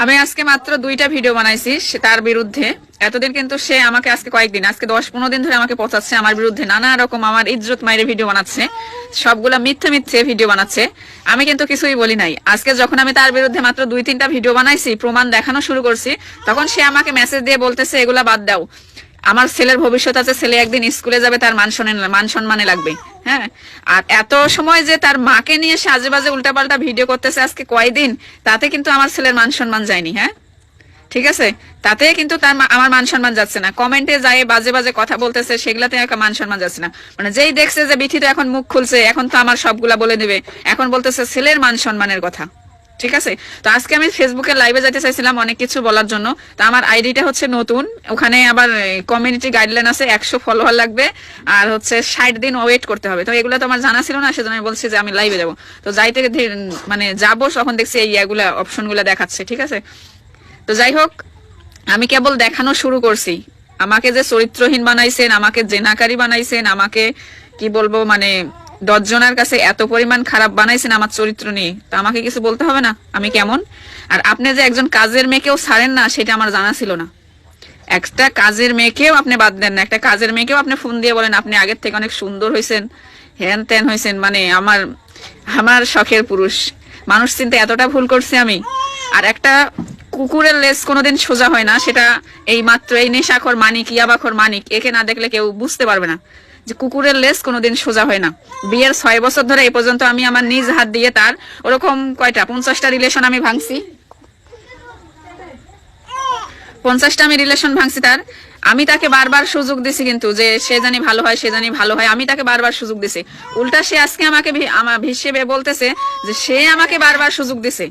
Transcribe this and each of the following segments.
আমি আজকে মাত্র 2টা ভিডিও বানাইছি তার বিরুদ্ধে। এতদিন কিন্তু সে আমাকে আজকে কয়েকদিন, আজকে 10-15 দিন ধরে আমাকে পচাচ্ছে, আমার বিরুদ্ধে নানা রকম আমার ইজ্জত মাইরে ভিডিও বানাচ্ছে, সবগুলা মিথ্যে মিথ্যে ভিডিও বানাচ্ছে। আমি কিন্তু কিছুই বলি নাই। আজকে যখন আমি তার বিরুদ্ধে মাত্র 2-3টা ভিডিও বানাইছি, প্রমাণ দেখানো শুরু করছি, তখন সে আমাকে মেসেজ দিয়ে বলতেছে এগুলা বাদ দাও, আমার ছেলের ভবিষ্যৎ আছে, ছেলে একদিন স্কুলে যাবে, তার মান সম্মানে লাগবে। হ্যাঁ, আর এত সময় যে তার মাকে নিয়ে সে আজে বাজে উল্টাপাল্টা ভিডিও করতেছে আজকে কয়দিন, তাতে কিন্তু আমার ছেলের মান সম্মান যায়নি। হ্যাঁ, ঠিক আছে, তাতে কিন্তু আমার মান সম্মান যাচ্ছে না। কমেন্টে যায় বাজে বাজে কথা বলতেছে, সেগুলাতে একটা মান সম্মান যাচ্ছে না। মানে যেই দেখছে যে বিথি তো এখন মুখ খুলছে, এখন তো আমার সবগুলা বলে দেবে, এখন বলতেছে ছেলের মান সম্মানের কথা। ঠিক আছে, তো আজকে আমি ফেসবুকে লাইভে যেতে চাইছিলাম অনেক কিছু বলার জন্য। তো আমার আইডিটা হচ্ছে নতুন, ওখানে আবার কমিউনিটি গাইডলাইন আছে, 100 ফলোয়ার লাগবে, আর হচ্ছে 60 দিন ওয়েট করতে হবে। তো এগুলো তো আমার জানা ছিল না, সেজন্য আমি বলছি যে আমি লাইভে যাবো। তো যাইতে মানে যাবো, তখন দেখছি এই অপশন গুলা দেখাচ্ছে। ঠিক আছে, তো যাই হোক, আমি কেবল দেখানো শুরু করছি। আমাকে যে চরিত্রহীন বানাইছেন, আমাকে জেনাকারী বানাইছেন, আমাকে কি বলবো, মানে 10 জনের কাছে এত পরিমাণ খারাপ বানাইছেন আমার চরিত্র নিয়ে, তো আমাকে কিছু বলতে হবে না আমি কেমন। আর আপনি যে একজন কাজের মেয়েকেও ছাড়েন না, সেটা আমার জানা ছিল না। একটা কাজের মেয়েকেও আপনি বাদ দেন না, একটা কাজের মেয়েকেও আপনি ফোন দিয়ে বলেন আপনি আগের থেকে অনেক সুন্দর হয়েছেন, হ্যান ত্যান হয়েছেন। মানে আমার আমার শখের পুরুষ মানুষ চিন্তা এতটা ভুল করছি আমি। আর একটা কুকুরের লেজ কোনোদিন সোজা হয় না, সেটা এই মাত্র এই নেশাখোর মানিক, ইয়াবাখোর মানিক, একে না দেখলে কেউ বুঝতে পারবে না যে কুকুরের লেজ কোনোদিন সোজা হয় না। বিয়ের 6 বছর ধরে এই পর্যন্ত আমি আমার নিজ হাত দিয়ে তার ওরকম কয়টা 50টা রিলেশন আমি ভাঙছি, 50টা আমি রিলেশন ভাঙছি তার। আমি তাকে বারবার সুযোগ দিছি, কিন্তু যে সে জানি ভালো হয়, সে জানি ভালো হয়, আমি তাকে বারবার সুযোগ দিছি। উল্টা সে আজকে আমাকে আমার হিসেবে বলতেছে যে সে আমাকে বারবার সুযোগ দিছে,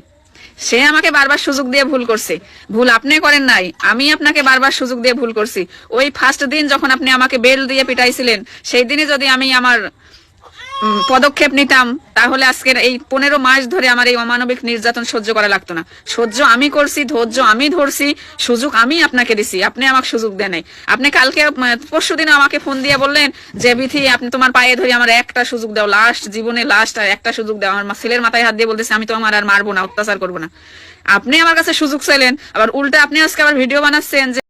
সে আমাকে বারবার সুযোগ দিয়ে ভুল করছে। ভুল আপনি করেন নাই, আমি আপনাকে বারবার সুযোগ দিয়ে ভুল করছি। ওই ফার্স্ট দিন যখন আপনি আমাকে বেল দিয়ে পিটাইছিলেন, সেই দিনই যদি আমি আমার পদক্ষেপ নিতাম, তাহলে আজকের এই 15 মাস ধরে আমার এই অমানবিক নির্যাতন সহ্য করা লাগতো না। সহ্য আমি করছি, ধৈর্য আমি ধরছি, সুযোগ আমি আপনাকে দিছি, আপনি আমাকে সুযোগ দেন নাই। আপনি কালকে পরশুদিন আমাকে ফোন দিয়ে বললেন যে বিথি আপনি তোমার পায়ে ধরে আমার একটা সুযোগ দাও, লাস্ট জীবনে লাস্ট একটা সুযোগ দাও। আমার ছেলের মাথায় হাত দিয়ে বলতেছে আমি তো আমার আর মারবো না, অত্যাচার করবো না। আপনি আমার কাছে সুযোগ চাইলেন, আবার উল্টা আপনি আজকে আবার ভিডিও বানাচ্ছেন যে